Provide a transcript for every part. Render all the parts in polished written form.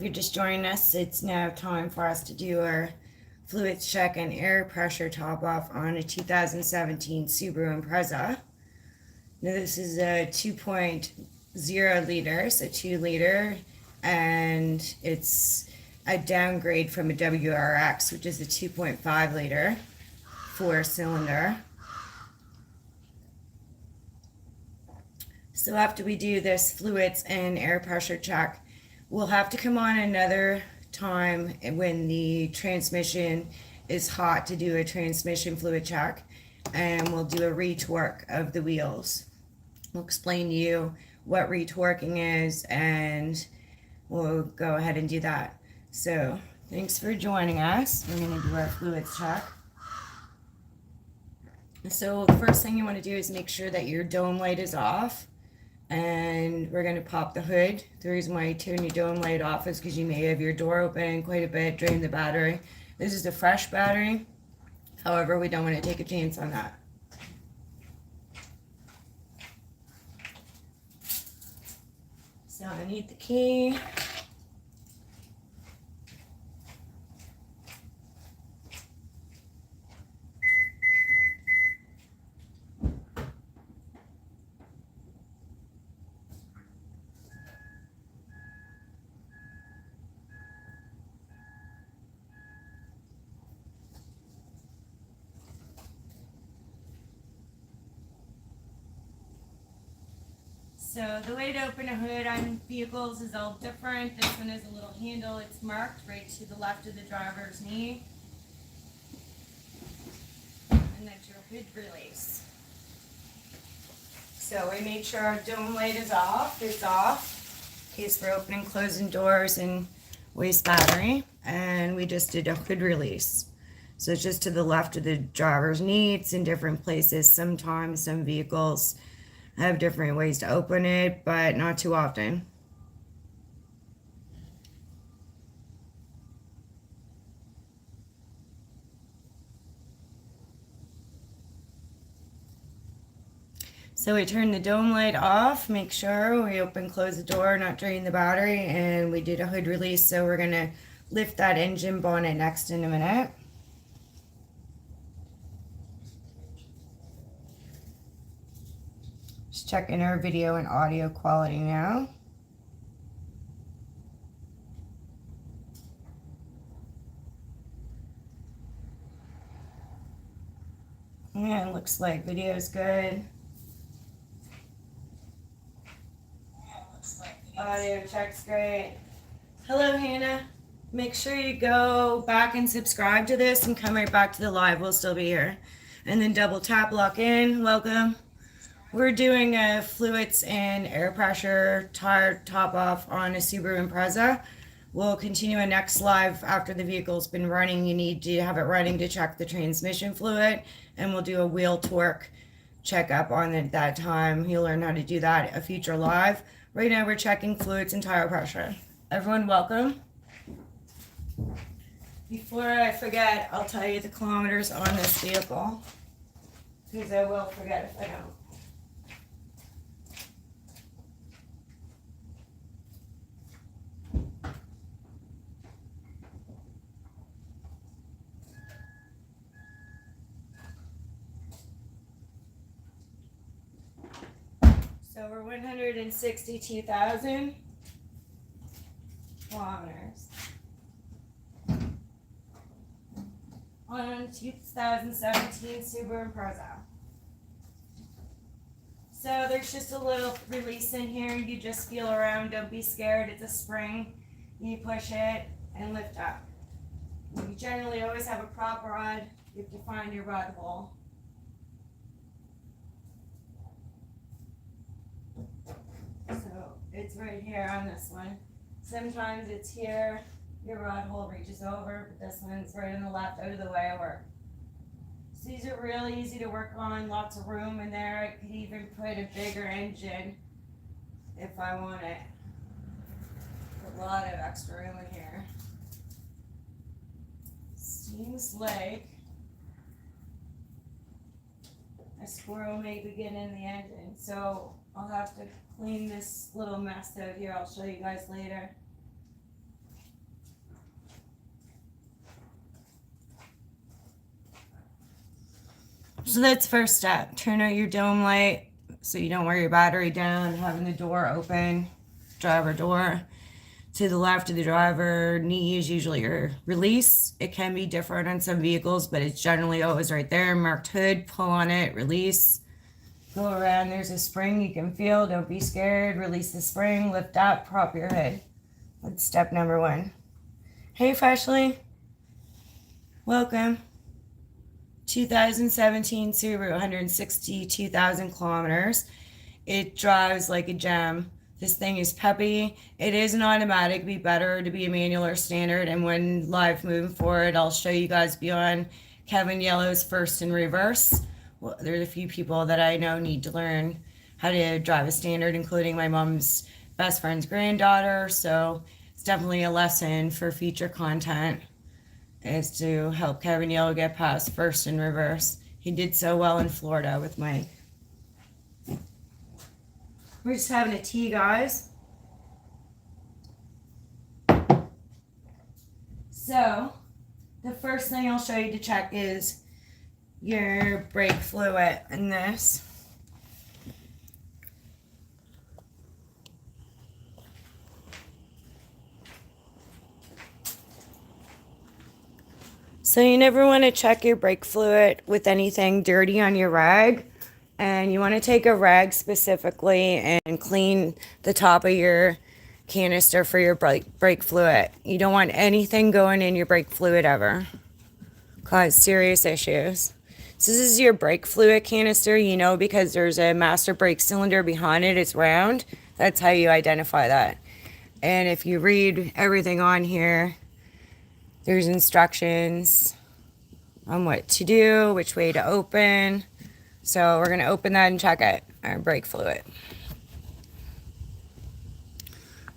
you're just joining us, it's now time for us to do our fluids check and air pressure top off on a 2017 Subaru Impreza. Now this is a 2.0 liter, so 2 liter, and it's a downgrade from a WRX, which is a 2.5 liter, 4-cylinder. So after we do this fluids and air pressure check, we'll have to come on another time when the transmission is hot to do a transmission fluid check, and we'll do a retorque of the wheels. We'll explain to you what retorquing is, and we'll go ahead and do that. So thanks for joining us. We're going to do our fluids check. So the first thing you want to do is make sure that your dome light is off. And we're going to pop the hood. The reason why you turn your dome light off is because you may have your door open quite a bit, drain the battery. This is a fresh battery. However, we don't want to take a chance on that. So I need the key. So the way to open a hood on vehicles is all different. This one has a little handle. It's marked right to the left of the driver's knee. And that's your hood release. So we made sure our dome light is off. It's off in case we're opening and closing doors and waste battery. And we just did a hood release. So it's just to the left of the driver's knee. It's in different places. Sometimes some vehicles have different ways to open it, but not too often. So we turn the dome light off, make sure we open, close the door, not drain the battery, and we did a hood release. So we're gonna lift that engine bonnet next in a minute. Just checking our video and audio quality now. Yeah, it looks like video's good. Audio check's great. Hello, Hannah. Make sure you go back and subscribe to this and come right back to the live. We'll still be here. And then double tap, lock in. Welcome. We're doing a fluids and air pressure tire top off on a Subaru Impreza. We'll continue a next live after the vehicle's been running. You need to have it running to check the transmission fluid, and we'll do a wheel torque checkup on it that time. You'll learn how to do that at a future live. Right now we're checking fluids and tire pressure. Everyone welcome. Before I forget, I'll tell you the kilometers on this vehicle, because I will forget if I don't. So we're 162,000 kilometers on 2017 Subaru Impreza. So there's just a little release in here. You just feel around. Don't be scared. It's a spring. You push it and lift up. You generally always have a prop rod. You have to find your rod hole. So it's right here on this one. Sometimes it's here, your rod hole reaches over, but this one's right on the left, out of the way I work. So these are really easy to work on, lots of room in there. I could even put a bigger engine if I want it. A lot of extra room in here. Seems like a squirrel may be getting in the engine, so I'll have to clean this little mess out here. I'll show you guys later. So that's first step. Turn out your dome light so you don't wear your battery down, having the door open, driver door. To the left of the driver knee is usually your release. It can be different on some vehicles, but it's generally always right there. Marked hood, pull on it, release. Go around, there's a spring you can feel. Don't be scared. Release the spring, lift up, prop your head. That's step number 1. Hey, Freshly. Welcome. 2017 Subaru, 162,000 kilometers. It drives like a gem. This thing is peppy. It is an automatic. It'd be better to be a manual or standard. And when live moving forward, I'll show you guys beyond Kevin Yellow's first and reverse. Well, there's a few people that I know need to learn how to drive a standard, including my mom's best friend's granddaughter. So it's definitely a lesson for future content, is to help Kevin Yellow get past first and reverse. He did so well in Florida with Mike. We're just having a tea, guys. So, the first thing I'll show you to check is your brake fluid in this. So you never want to check your brake fluid with anything dirty on your rag. And you want to take a rag specifically and clean the top of your canister for your brake fluid. You don't want anything going in your brake fluid ever. Cause serious issues. So this is your brake fluid canister, you know, because there's a master brake cylinder behind it. It's round. That's how you identify that. And if you read everything on here, there's instructions on what to do, which way to open. So we're going to open that and check it, our brake fluid.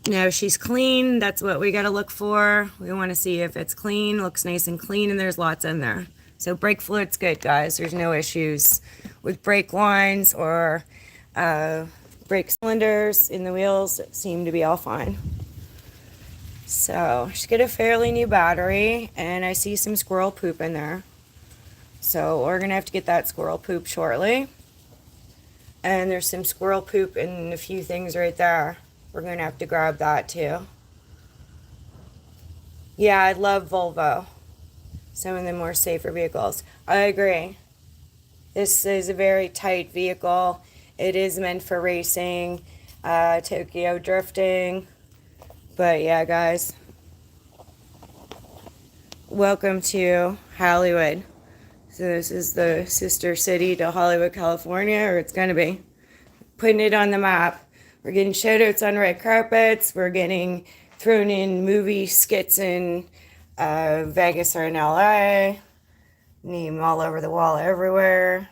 Now she's clean. That's what we got to look for. We want to see if it's clean, looks nice and clean, and there's lots in there. So brake fluid's good, guys. There's no issues with brake lines or brake cylinders in the wheels. It seem to be all fine. So she's got a fairly new battery, and I see some squirrel poop in there. So we're going to have to get that squirrel poop shortly. And there's some squirrel poop in a few things right there. We're going to have to grab that too. Yeah, I love Volvo. Some of the more safer vehicles. I agree. This is a very tight vehicle. It is meant for racing, Tokyo drifting. But yeah, guys. Welcome to Hollywood. So this is the sister city to Hollywood, California, or it's going to be. Putting it on the map. We're getting shout-outs on red carpets. We're getting thrown in movie skits in Vegas or in LA. Name all over the wall everywhere.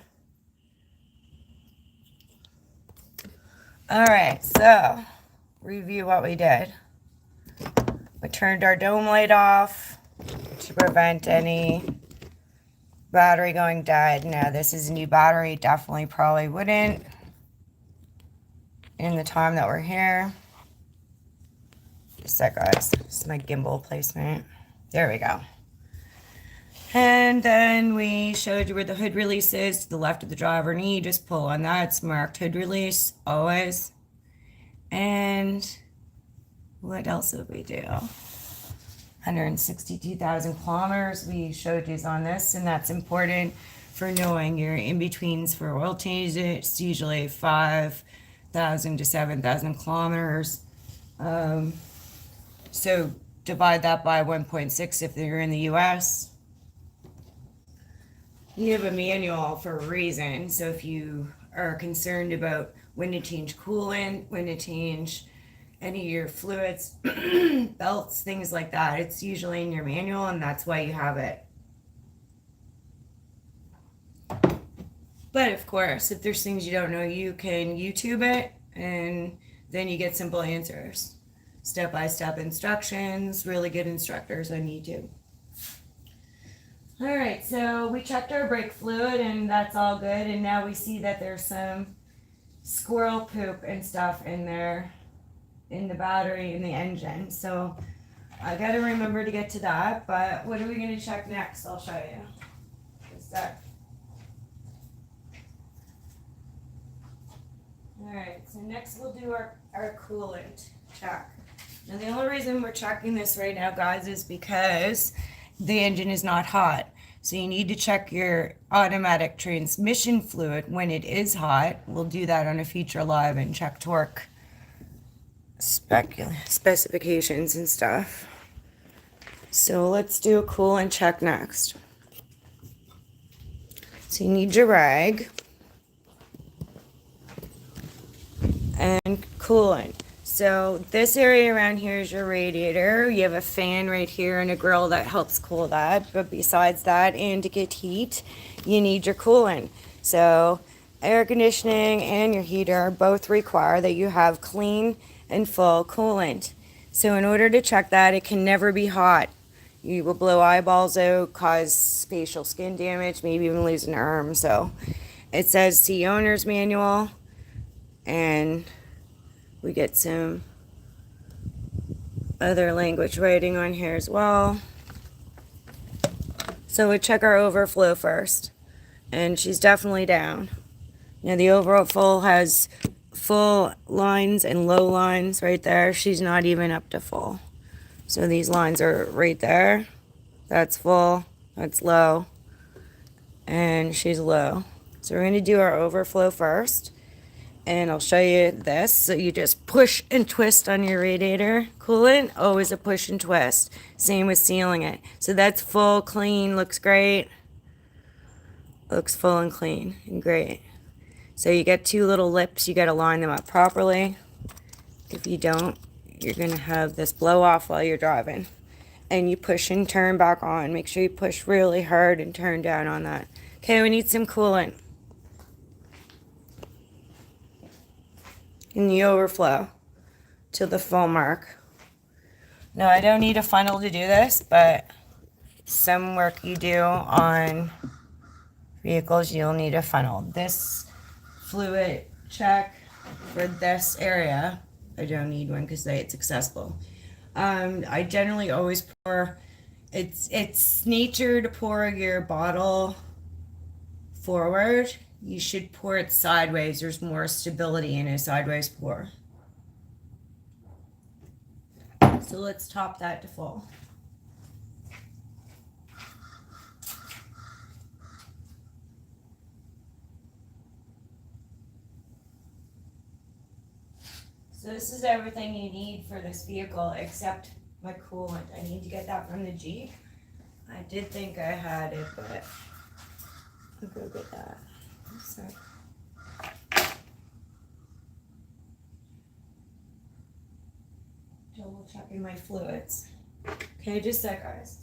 Alright, so review what we did. We turned our dome light off to prevent any battery going dead. Now this is a new battery. Definitely probably wouldn't in the time that we're here. Just a sec, guys. This is my gimbal placement. There we go. And then we showed you where the hood release is to the left of the driver knee. Just pull on that. It's marked hood release always. And what else did we do? 162,000 kilometers. We showed you on this, and that's important for knowing your in-betweens for oil changes. It's usually 5,000 to 7,000 kilometers. So divide that by 1.6 if you're in the US. You have a manual for a reason. So if you are concerned about when to change coolant, when to change any of your fluids, belts, things like that, it's usually in your manual, and that's why you have it. But of course, if there's things you don't know, you can YouTube it, and then you get simple answers. Step-by-step instructions, really good instructors on YouTube. All right, so we checked our brake fluid, and that's all good, and now we see that there's some squirrel poop and stuff in there, in the battery, in the engine. So I gotta remember to get to that, but what are we gonna check next? I'll show you. Just that. Alright, so next we'll do our coolant check. Now the only reason we're checking this right now, guys, is because the engine is not hot. So you need to check your automatic transmission fluid when it is hot. We'll do that on a future live and check torque specifications and stuff. So let's do a coolant check next. So you need your rag and coolant. So this area around here is your radiator. You have a fan right here and a grill that helps cool that. But besides that, and to get heat, you need your coolant. So air conditioning and your heater both require that you have clean and full coolant. So in order to check that, it can never be hot. You will blow eyeballs out, cause facial skin damage, maybe even lose an arm. So it says see owner's manual, and we get some other language writing on here as well. So we check our overflow first, and she's definitely down. Now the overflow has full lines and low lines right there. She's not even up to full. So these lines are right there. That's full, that's low, and she's low. So we're going to do our overflow first, and I'll show you this. So you just push and twist on your radiator coolant, always a push and twist. Same with sealing it. So that's full, clean, looks great. Looks full and clean and great. So you get two little lips, you got to line them up properly. If you don't, you're going to have this blow off while you're driving. And you push and turn back on. Make sure you push really hard and turn down on that. Okay, we need some coolant in the overflow to the full mark. Now I don't need a funnel to do this, but some work you do on vehicles, you'll need a funnel. This fluid check for this area, I don't need one because it's accessible. I generally always pour, it's nature to pour your bottle forward. You should pour it sideways. There's more stability in a sideways pour. So let's top that to full. So this is everything you need for this vehicle except my coolant. I need to get that from the Jeep. I did think I had it, but I'll go get that. So. Double checking my fluids. Okay, just a sec, guys.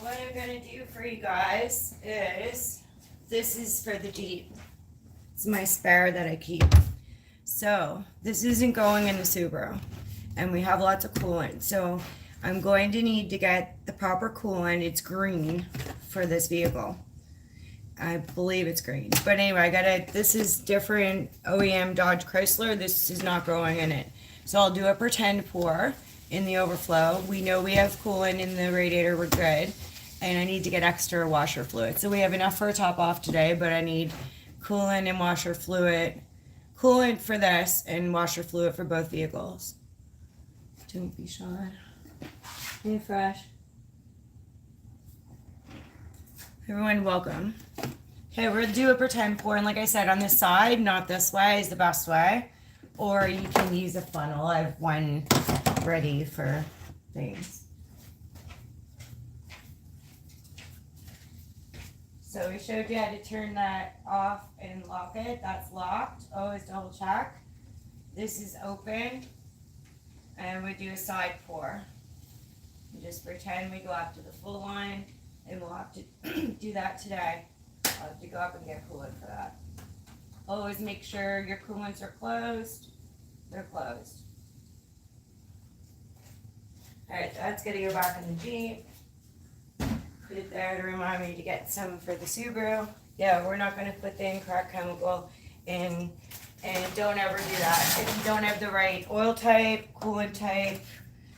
What I'm going to do for you guys is, this is for the Jeep. It's my spare that I keep. So this isn't going in the Subaru, and we have lots of coolant. So I'm going to need to get the proper coolant. It's green for this vehicle. I believe it's green. But anyway, I got it. This is different OEM Dodge Chrysler. This is not going in it. So I'll do a pretend pour in the overflow. We know we have coolant in the radiator. We're good. And I need to get extra washer fluid. So we have enough for a top off today, but I need coolant and washer fluid. Coolant for this and washer fluid for both vehicles. Don't be shy. Hey, fresh. Everyone, welcome. Okay, we're gonna do a pretend pour, and like I said, on this side, not this way, is the best way. Or you can use a funnel. I have one ready for things. So we showed you how to turn that off and lock it. That's locked. Always double check. This is open. And we do a side pour. And just pretend we go up to the full line, and we'll have to do that today. I'll have to go up and get coolant for that. Always make sure your coolants are closed. They're closed. Alright, that's gonna go back in the Jeep. Put it there to remind me to get some for the Subaru. Yeah, we're not gonna put the incorrect chemical in, and don't ever do that if you don't have the right oil type, coolant type.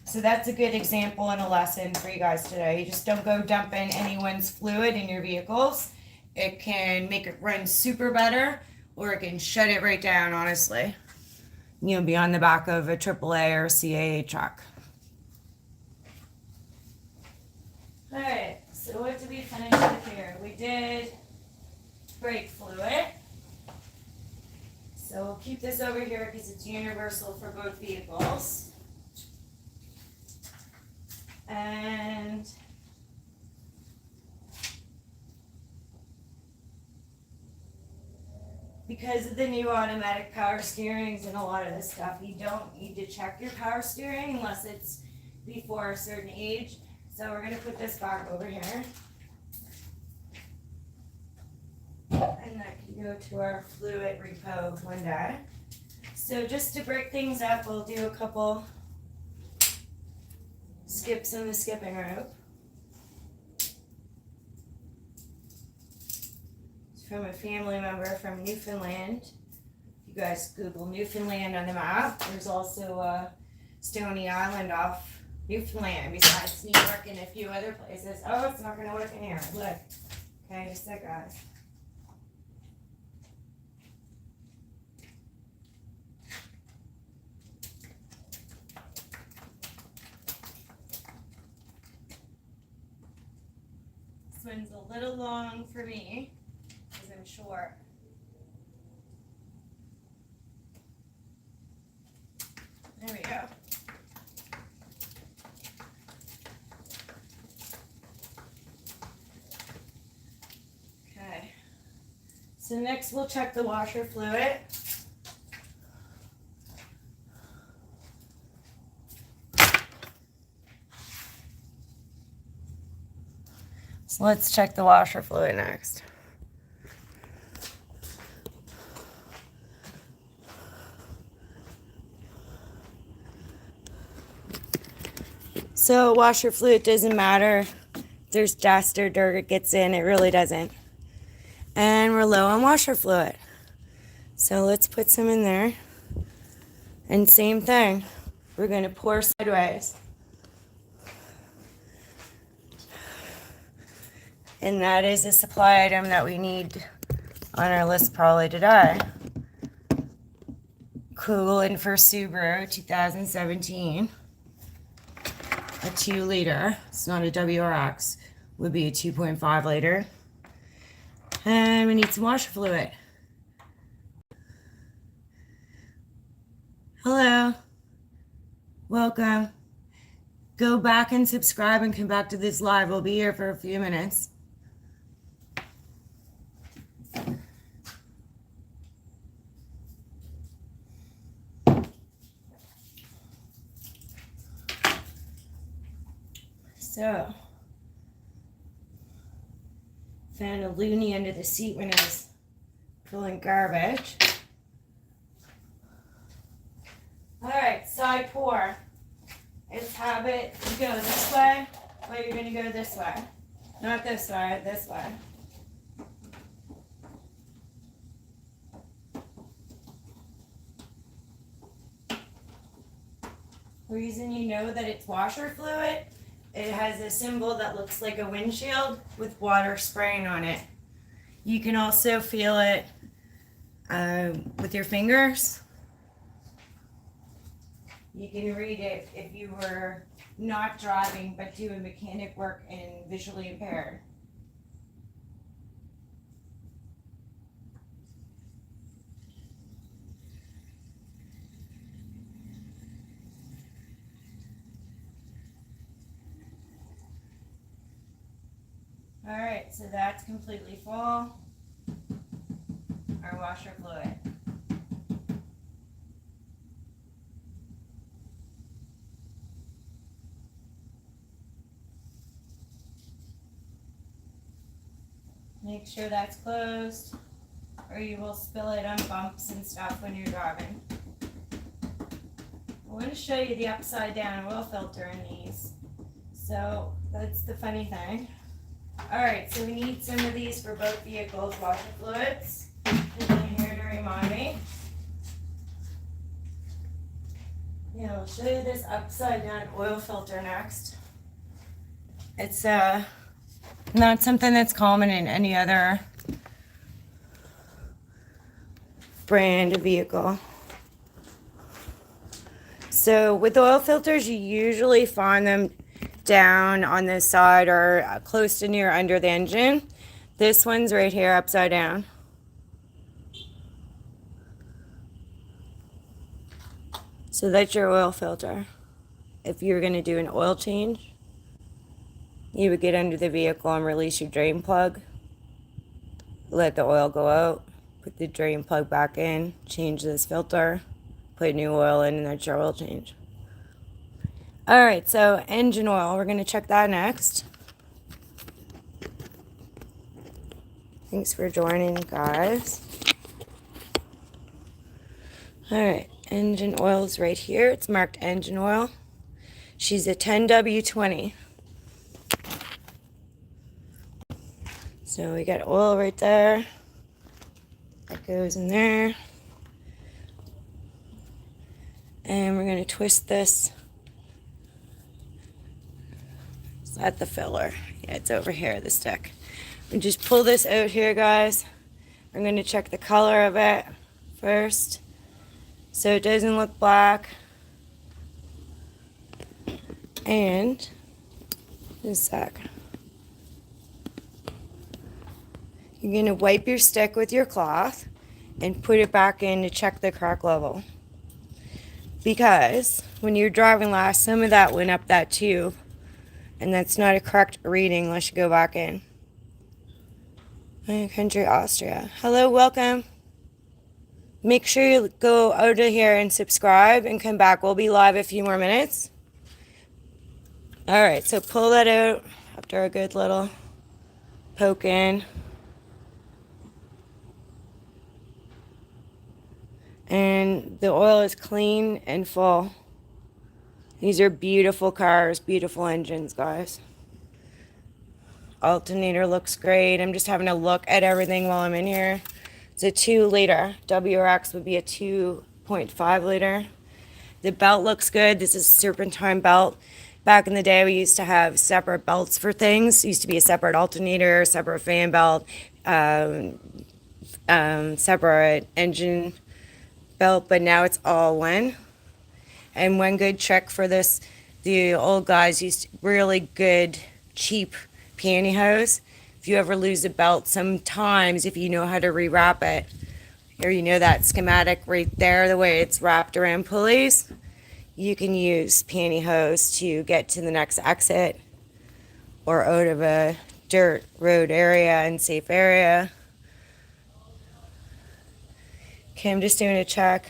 So that's a good example and a lesson for you guys today. You just don't go dumping anyone's fluid in your vehicles. It can make it run super better, or it can shut it right down, honestly. You'll be on the back of a AAA or CAA truck. Alright, so what did we finish with here? We did brake fluid. So we'll keep this over here because it's universal for both vehicles. And because of the new automatic power steerings and a lot of this stuff, you don't need to check your power steering unless it's before a certain age. So we're going to put this back over here. And that can go to our fluid repo one day. So just to break things up, we'll do a couple skips on the skipping rope. It's from a family member from Newfoundland. If you guys Google Newfoundland on the map, there's also Stony Island off Newfoundland, besides New York and a few other places. Oh, it's not going to work in here. Look. Okay, just that, guys. This one's a little long for me because I'm short. There we go. So next we'll check the washer fluid. So let's check the washer fluid next. So washer fluid doesn't matter if there's dust or dirt it gets in, it really doesn't. And we're low on washer fluid. So let's put some in there. And same thing, we're going to pour sideways. And that is a supply item that we need on our list probably today. Coolant for Subaru 2017. A 2 liter. It's not a WRX. Would be a 2.5 liter. And we need some washer fluid. Hello. Welcome. Go back and subscribe and come back to this live. We'll be here for a few minutes. So, found a loony under the seat when I was pulling garbage. Alright, side pour. It's habit, you go this way, or you're going to go this way. Not this way, this way. The reason you know that it's washer fluid, it has a symbol that looks like a windshield with water spraying on it. You can also feel it with your fingers. You can read it if you were not driving but doing mechanic work and visually impaired. All right, so that's completely full. Our washer fluid. Make sure that's closed, or you will spill it on bumps and stuff when you're driving. I want to show you the upside down oil filter in these. So that's the funny thing. Alright, so we need some of these for both vehicles, washer fluids. And then here to remind me. Yeah, I'll show you this upside down oil filter next. It's not something that's common in any other brand of vehicle. So with oil filters, you usually find them down on the side or close to near under the engine. This one's right here upside down. So that's your oil filter. If you're going to do an oil change, you would get under the vehicle and release your drain plug. Let the oil go out. Put the drain plug back in. Change this filter. Put new oil in, and that's your oil change. Alright, so engine oil. We're going to check that next. Thanks for joining, guys. Alright, engine oil is right here. It's marked engine oil. She's a 10W20. So we got oil right there. That goes in there. And we're going to twist this. Is that the filler? Yeah, it's over here, the stick. We just pull this out here, guys. I'm going to check the color of it first, so it doesn't look black. And just a sec. You're going to wipe your stick with your cloth and put it back in to check the crack level. Because when you're driving last, some of that went up that tube. And that's not a correct reading unless you go back in. My country, Austria. Hello, welcome. Make sure you go out of here and subscribe and come back. We'll be live a few more minutes. Alright, so pull that out after a good little poke in. And the oil is clean and full. These are beautiful cars, beautiful engines, guys. Alternator looks great. I'm just having a look at everything while I'm in here. It's a 2-liter. WRX would be a 2.5 liter. The belt looks good. This is a serpentine belt. Back in the day, we used to have separate belts for things. It used to be a separate alternator, separate fan belt, separate engine belt, but now it's all one. And one good trick for this, the old guys used really good, cheap pantyhose. If you ever lose a belt, sometimes if you know how to rewrap it, or you know that schematic right there, the way it's wrapped around pulleys, you can use pantyhose to get to the next exit or out of a dirt road area and safe area. Okay, I'm just doing a check.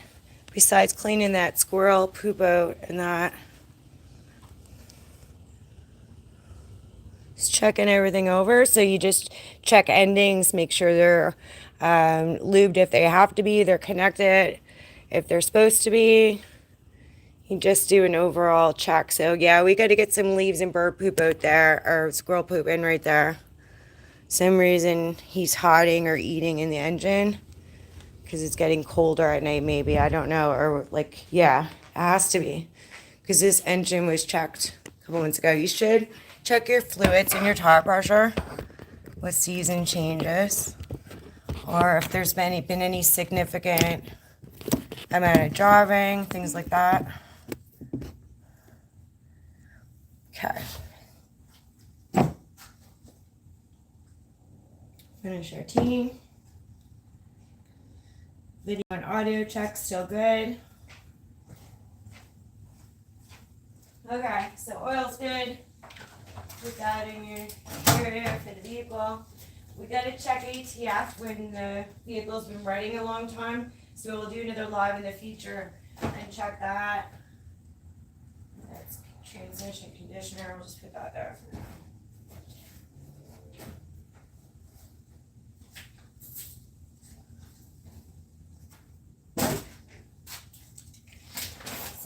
Besides cleaning that squirrel poop out and that. Just checking everything over. So you just check endings, make sure they're lubed if they have to be, they're connected if they're supposed to be. You just do an overall check. So yeah, we got to get some leaves and bird poop out there, or squirrel poop in right there. Some reason he's hiding or eating in the engine. Because it's getting colder at night, maybe. I don't know. Or, like, yeah, it has to be. Because this engine was checked a couple months ago. You should check your fluids and your tire pressure with season changes. Or if there's been any significant amount of driving, things like that. Okay. Finish our team. Video and audio check still good. Okay, so oil's good. Put that in your area for the vehicle. We got to check ATF when the vehicle's been riding a long time. So we'll do another live in the future and check that. That's transmission conditioner. We'll just put that there for now.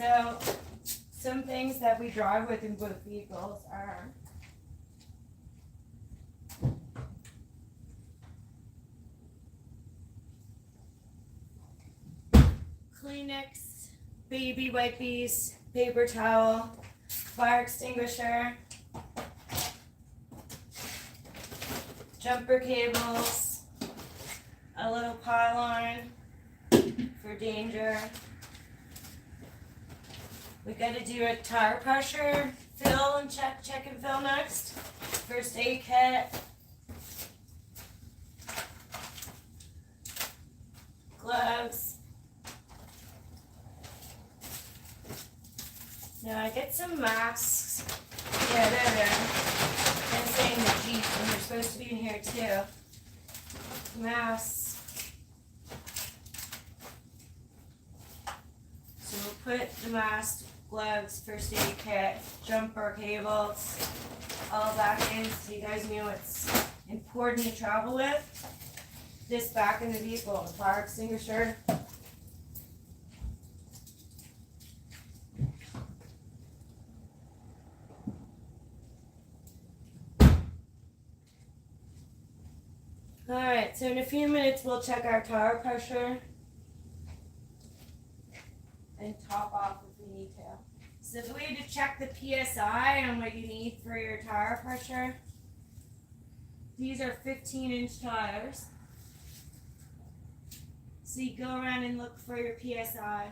So some things that we drive with in both vehicles are Kleenex, baby wipes, paper towel, fire extinguisher, jumper cables, a little pylon for danger. We gotta do a tire pressure fill and check and fill next. First aid kit. Gloves. Now I get some masks. Yeah, there. I'm saying the Jeep, and they're supposed to be in here too. Masks. So we'll put the mask, gloves, first aid kit, jumper cables, all back in so you guys know what's important to travel with. This back in the vehicle, the fire extinguisher. Alright, so in a few minutes we'll check our tire pressure and top off if we need to. So the way to check the PSI on what you need for your tire pressure, these are 15-inch tires. So you go around and look for your PSI.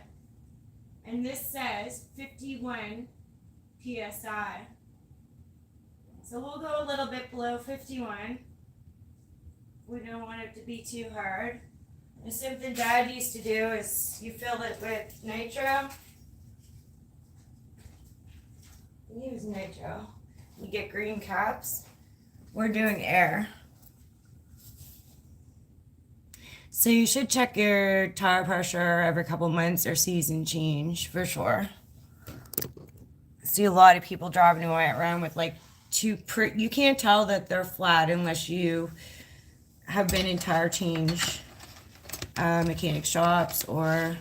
And this says 51 PSI. So we'll go a little bit below 51. We don't want it to be too hard. And something Dad used to do is you fill it with nitro. Use nitro. You get green caps. We're doing air. So you should check your tire pressure every couple months or season change for sure. See a lot of people driving around with like you can't tell that they're flat unless you have been in tire change mechanic shops or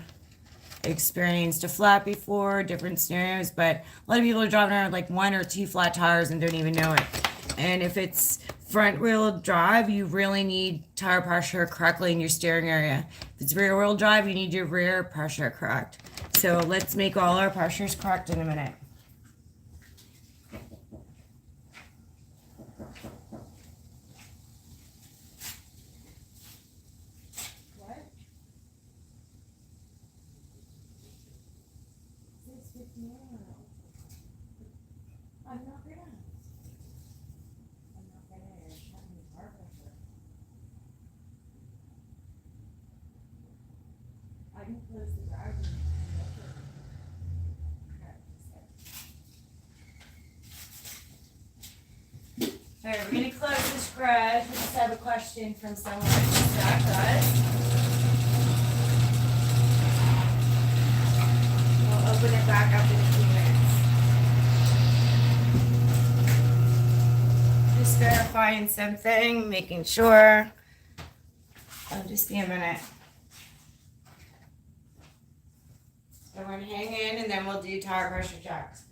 experienced a flat before, different scenarios, but a lot of people are driving around with like 1 or 2 flat tires and don't even know it. And if it's front wheel drive, you really need tire pressure correctly in your steering area. If it's rear wheel drive, you need your rear pressure correct. So let's make all our pressures correct in a minute. Alright, we're going to close this garage. We just have a question from someone who stopped us. We'll open it back up in a few minutes. Just verifying something, making sure. I'll just be a minute. So we're going to hang in and then we'll do tire pressure checks.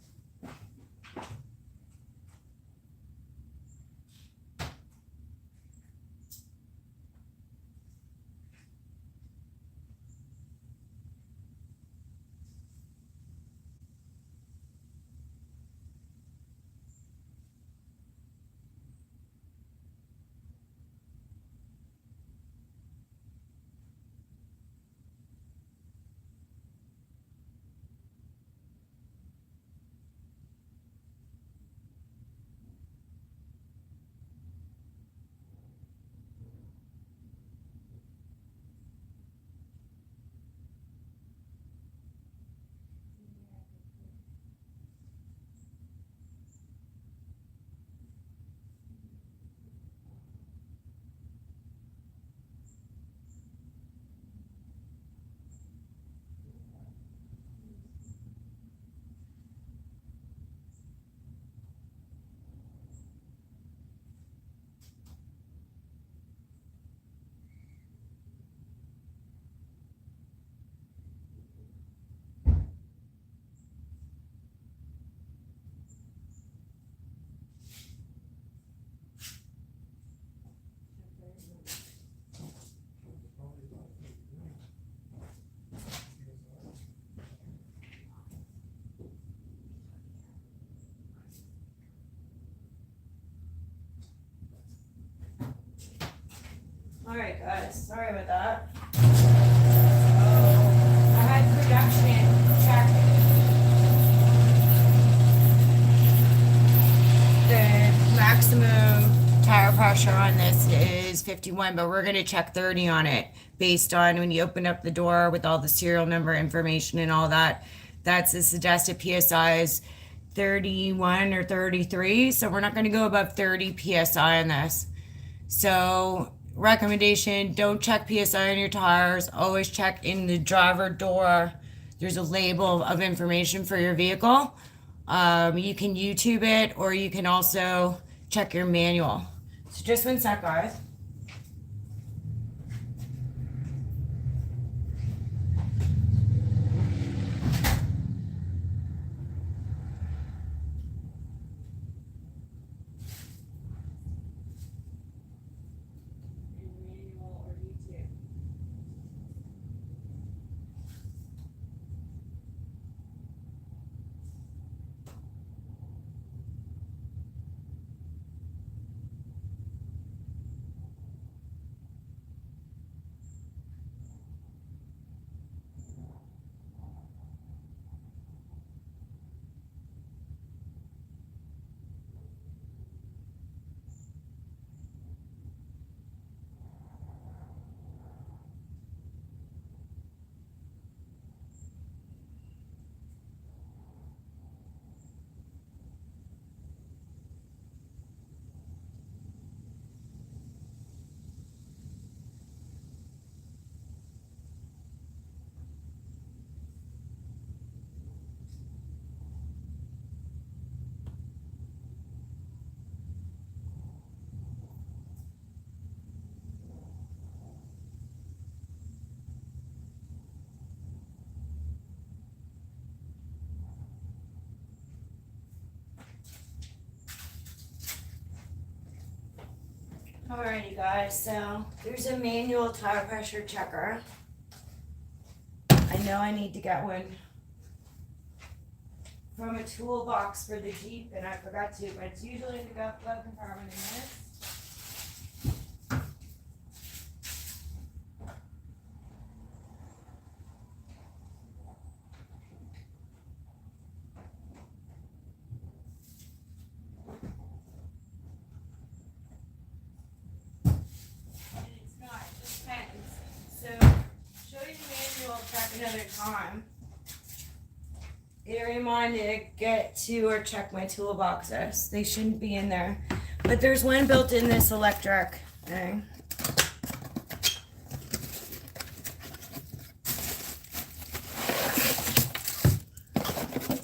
Alright guys, sorry about that. I had production check the maximum tire pressure on this is 51, but we're going to check 30 on it based on when you open up the door with all the serial number information and all that. That's the suggested PSI is 31 or 33, so we're not going to go above 30 PSI on this. So recommendation, don't check PSI on your tires. Always check in the driver door. There's a label of information for your vehicle. You can YouTube it, or you can also check your manual. So just one sec, guys. Alrighty guys, so there's a manual tire pressure checker. I know I need to get one from a toolbox for the Jeep, and I forgot to, but it's usually in the glove compartment in this. Another time. Get a reminder to get to or check my toolboxes. They shouldn't be in there. But there's one built in this electric thing.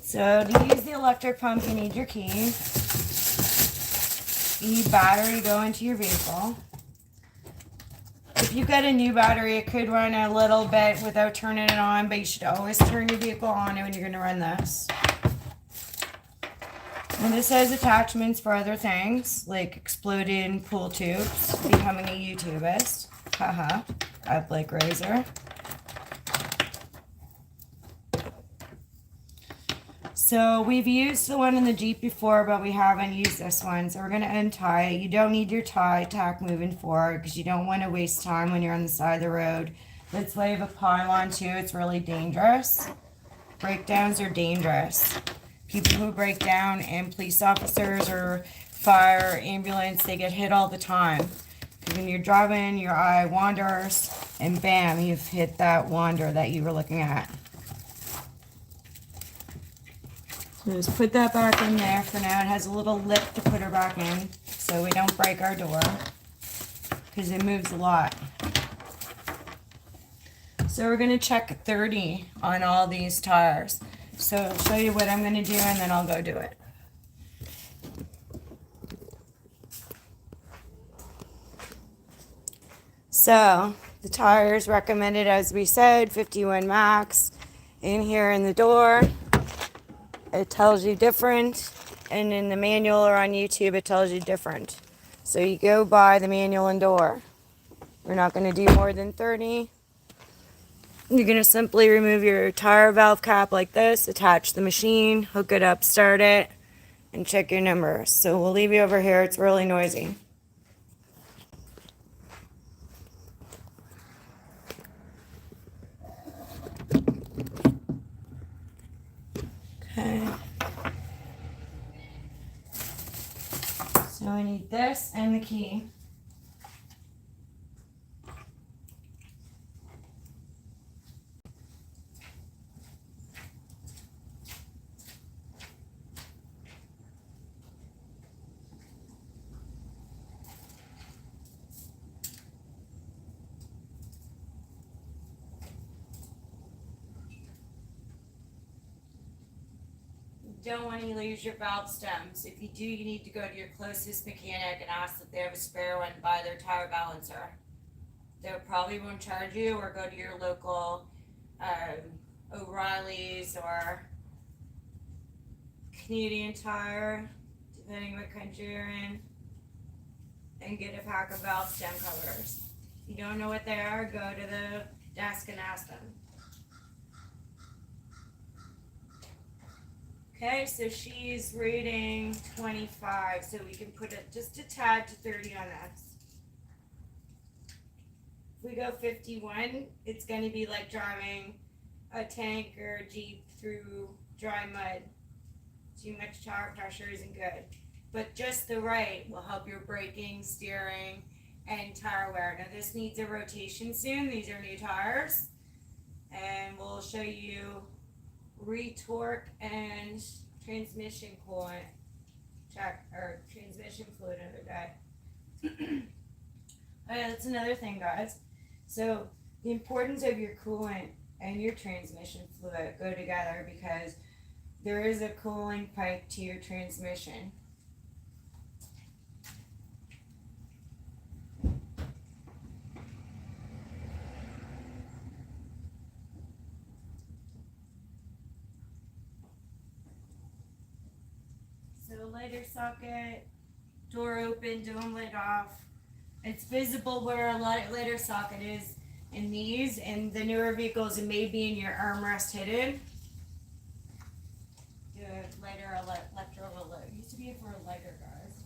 So to use the electric pump, you need your key. You need battery to go into your vehicle. If you get a new battery, it could run a little bit without turning it on, but you should always turn your vehicle on when you're going to run this. And this has attachments for other things, like exploded pool tubes, becoming a YouTubeist. Haha, at Blake Razor. So we've used the one in the Jeep before, but we haven't used this one. So we're going to untie it. You don't need your tie tack moving forward because you don't want to waste time when you're on the side of the road. That's why you have a pylon too. It's really dangerous. Breakdowns are dangerous. People who break down, and police officers or fire, ambulance, they get hit all the time. When you're driving, your eye wanders, and bam, you've hit that wander that you were looking at. So just put that back in there for now. It has a little lip to put her back in so we don't break our door because it moves a lot. So we're going to check 30 on all these tires. So I'll show you what I'm going to do and then I'll go do it. So the tires recommended, as we said, 51 max. In here in the door, it tells you different, and in the manual or on YouTube it tells you different. So you go by the manual and door. We're not going to do more than 30. You're going to simply remove your tire valve cap like this, attach the machine, hook it up, start it, and check your numbers. So we'll leave you over here. It's really noisy. this and the key. Don't want to lose your valve stems. If you do, you need to go to your closest mechanic and ask if they have a spare one, buy their tire balancer. They probably won't charge you, or go to your local O'Reilly's or Canadian Tire, depending what country you're in, and get a pack of valve stem covers. If you don't know what they are, go to the desk and ask them. Okay, so she's rating 25, so we can put it just a tad to 30 on this. If we go 51, it's going to be like driving a tank or a Jeep through dry mud. Too much tire pressure isn't good. But just the right will help your braking, steering, and tire wear. Now this needs a rotation soon. These are new tires. And we'll show you retorque and transmission coolant check, or transmission fluid another day. Okay, that's another thing, guys. So the importance of your coolant and your transmission fluid go together, because there is a cooling pipe to your transmission. So lighter socket, door open, dome lid off. It's visible where a lighter socket is in these, and the newer vehicles it may be in your armrest hidden. The lighter electrical load used to be for a lighter, guys.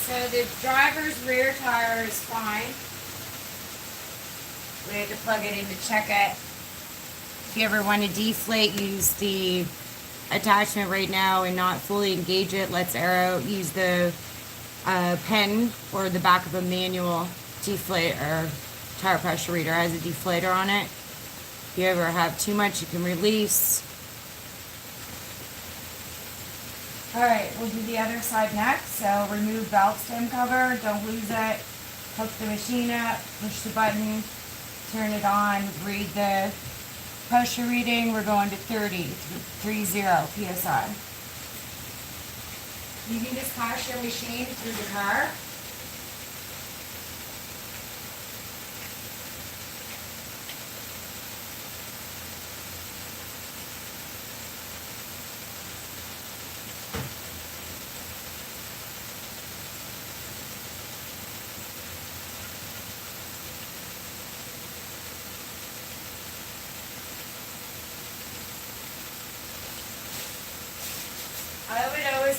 So the driver's rear tire is fine. We had to plug it in to check it. If you ever want to deflate, use the attachment right now and not fully engage it. Let's arrow. Use the pen or the back of a manual deflate or tire pressure reader. It has a deflator on it. If you ever have too much, you can release. Alright, we'll do the other side next. So remove valve stem cover, don't lose it. Hook the machine up, push the button, turn it on, read the pressure reading. We're going to 30 PSI. You can just pass your machine through the car.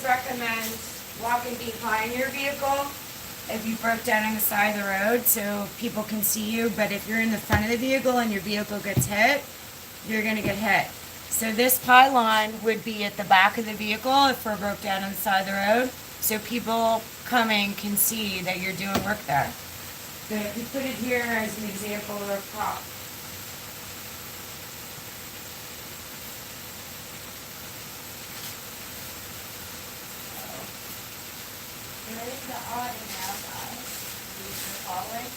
always recommend walking behind your vehicle if you broke down on the side of the road so people can see you. But if you're in the front of the vehicle and your vehicle gets hit, you're going to get hit. So this pylon would be at the back of the vehicle if we're broke down on the side of the road, so people coming can see that you're doing work there. So if you put it here as an example of a prop. There is the awning now, guys. You're following.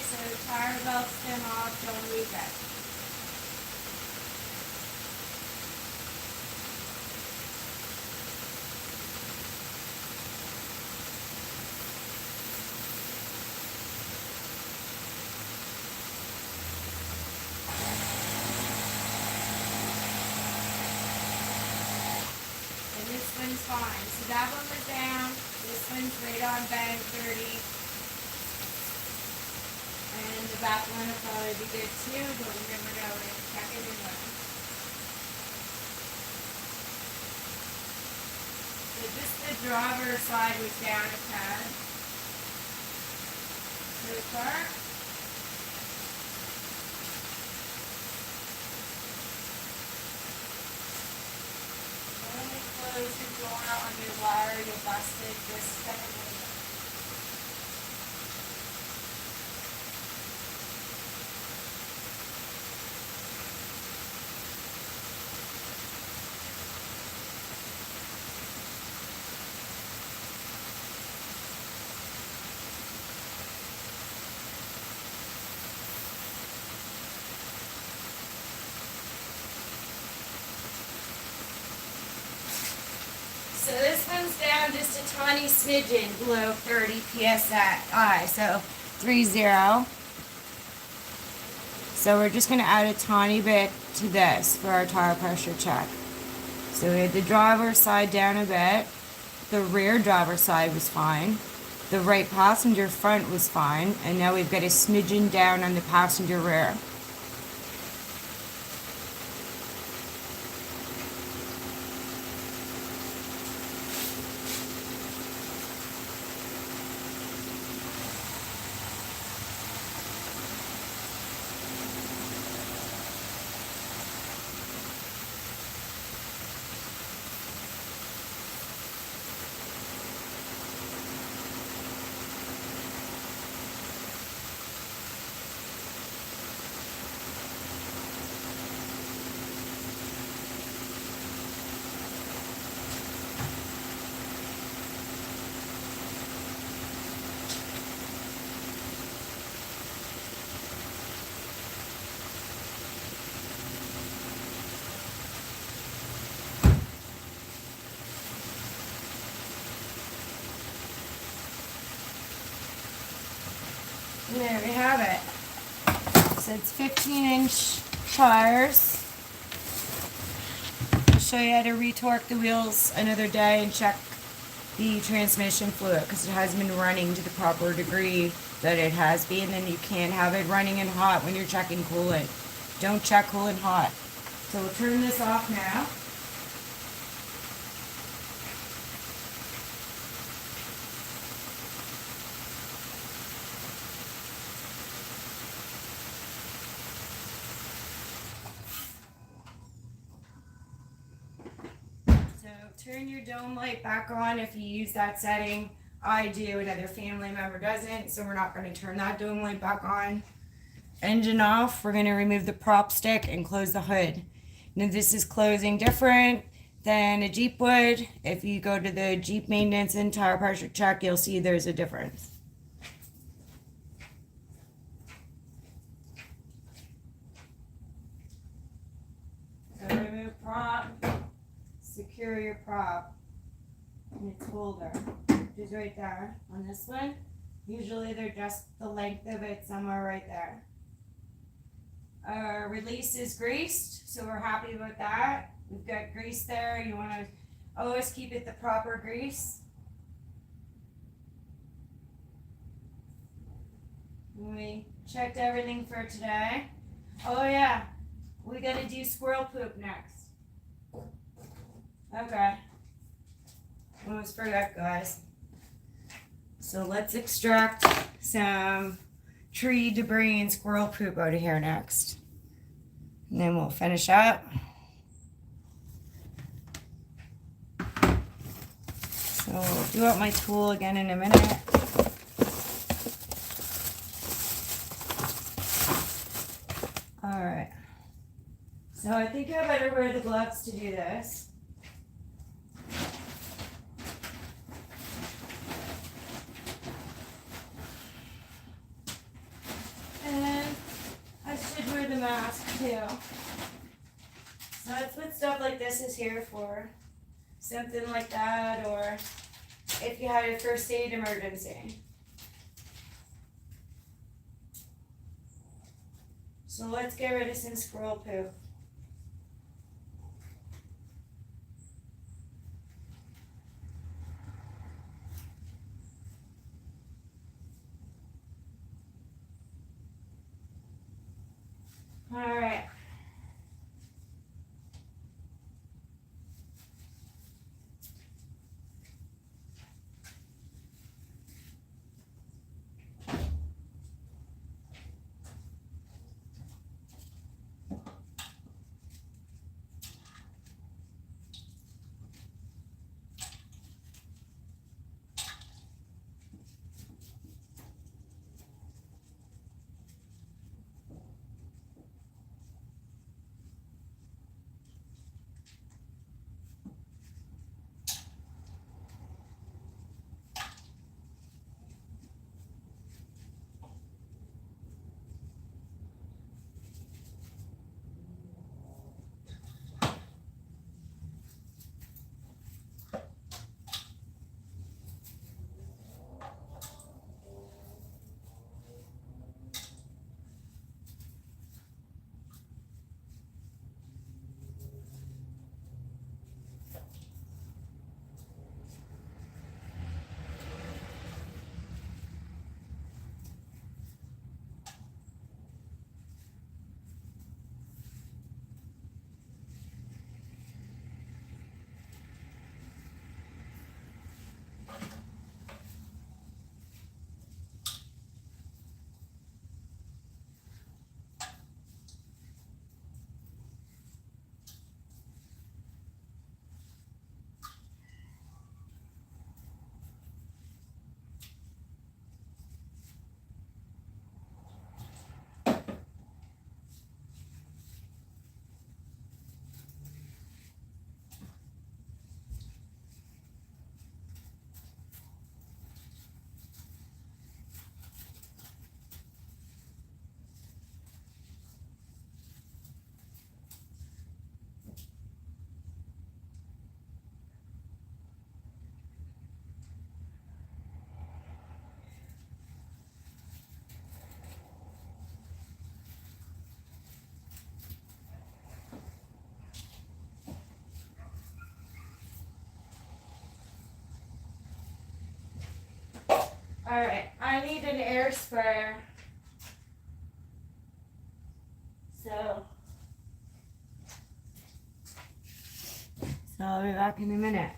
So tire belts come off, don't leave it. And this one's fine. So that one was down. This one's right on bang 30. And the back one will probably be good too, but we never know. We're going to check it anyway. So just the driver side was down a tad. So far. When we close the door on your wire, you'll bust it this second. So this one's down just a tiny smidgen below 30 psi, so 30. So we're just going to add a tiny bit to this for our tire pressure check. So we had the driver's side down a bit. The rear driver's side was fine. The right passenger front was fine. And now we've got a smidgen down on the passenger rear. And there we have it. So it's 15-inch tires. I'll show you how to retorque the wheels another day and check the transmission fluid because it hasn't been running to the proper degree that it has been, and you can't have it running and hot when you're checking coolant. Don't check coolant hot. So we'll turn this off now. Turn your dome light back on if you use that setting. I do, another family member doesn't, so we're not going to turn that dome light back on. Engine off, we're going to remove the prop stick and close the hood. Now this is closing different than a Jeep would. If you go to the Jeep maintenance and tire pressure check, you'll see there's a difference. So remove prop. Secure your prop. and its holder, which is right there on this one. Usually they're just the length of it, somewhere right there. Our release is greased, so we're happy about that. We've got grease there. You want to always keep it the proper grease. We checked everything for today. Oh yeah, we gotta do squirrel poop next. Okay. Almost forgot, guys. So let's extract some tree debris and squirrel poop out of here next. And then we'll finish up. So I'll do out my tool again in a minute. Alright. So I think I better wear the gloves to do this. And I should wear the mask too. So that's what stuff like this is here for. Something like that, or if you had a first aid emergency. So let's get rid of some squirrel poop. All right. All right, I need an air sprayer. So I'll be back in a minute.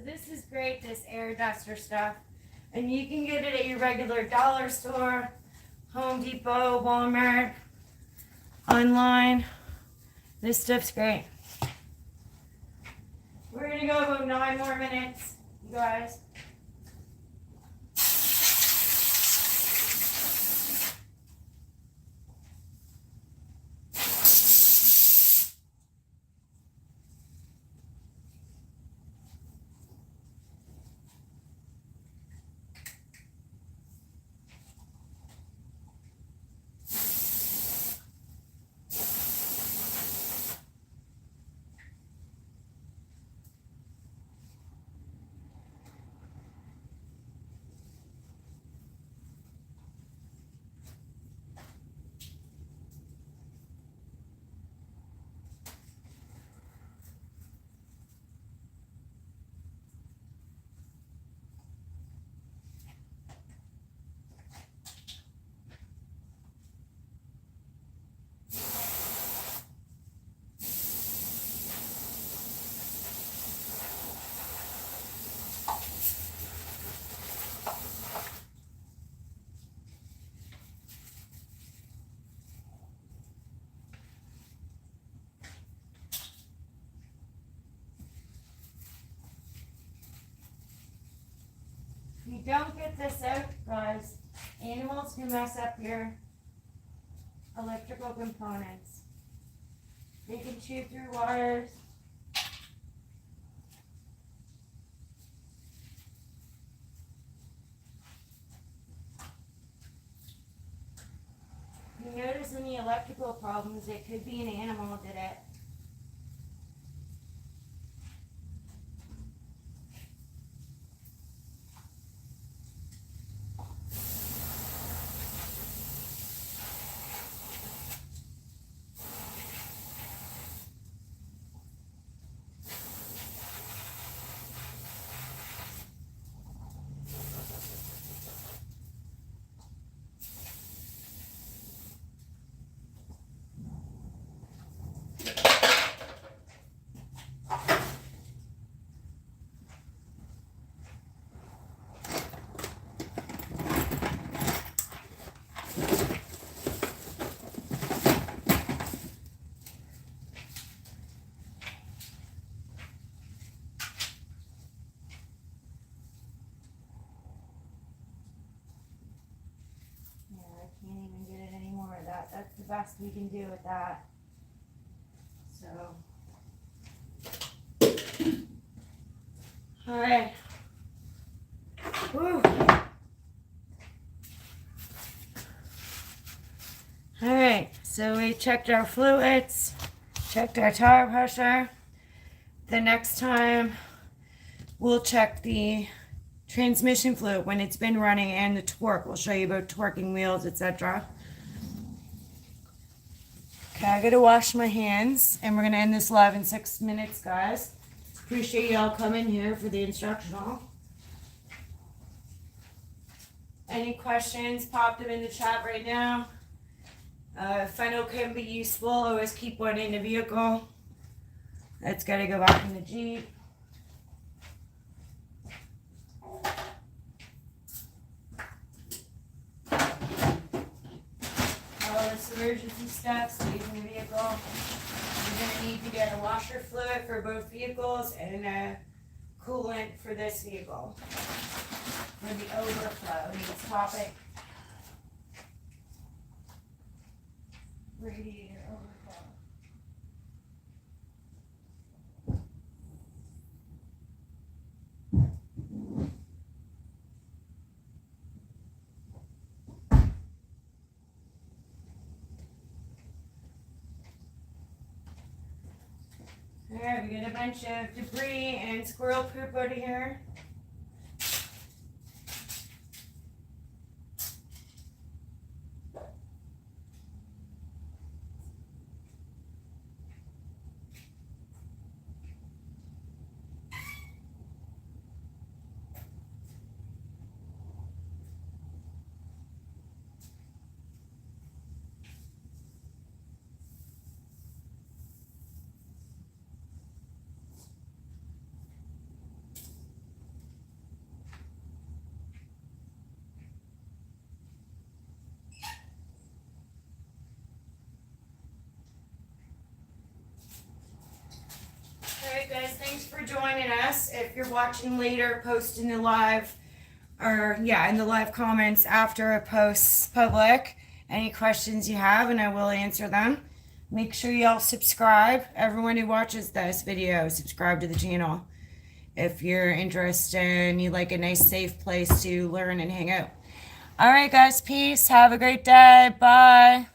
this is great, this air duster stuff. And you can get it at your regular dollar store, Home Depot, Walmart, online. This stuff's great. We're gonna go about 9 more minutes, you guys. If you don't get this out, guys, animals can mess up your electrical components. They can chew through wires. If you notice any electrical problems, it could be an animal did it. Can't even get it any more of that. That's the best we can do with that. So, all right. Woo. All right. So we checked our fluids, checked our tire pressure. The next time we'll check the transmission fluid when it's been running and the torque. We'll show you about torquing wheels, etc. Okay, I gotta wash my hands and we're gonna end this live in 6 minutes, guys. Appreciate y'all coming here for the instructional. Any questions, pop them in the chat right now. If I know it can be useful, always keep one in the vehicle. That's gotta go back in the Jeep. Emergency stuff stays in the vehicle. You're going to need to get a washer fluid for both vehicles and a coolant for this vehicle. For the overflow needs topic. Radiator overflow. Alright, we got a bunch of debris and squirrel poop out of here. Thanks for joining us. If you're watching later, post in the live, or yeah, in the live comments after it posts public any questions you have, and I will answer them. Make sure y'all subscribe. Everyone who watches this video, subscribe to the channel if you're interested and you like a nice safe place to learn and hang out. All right, guys, peace. Have a great day. Bye.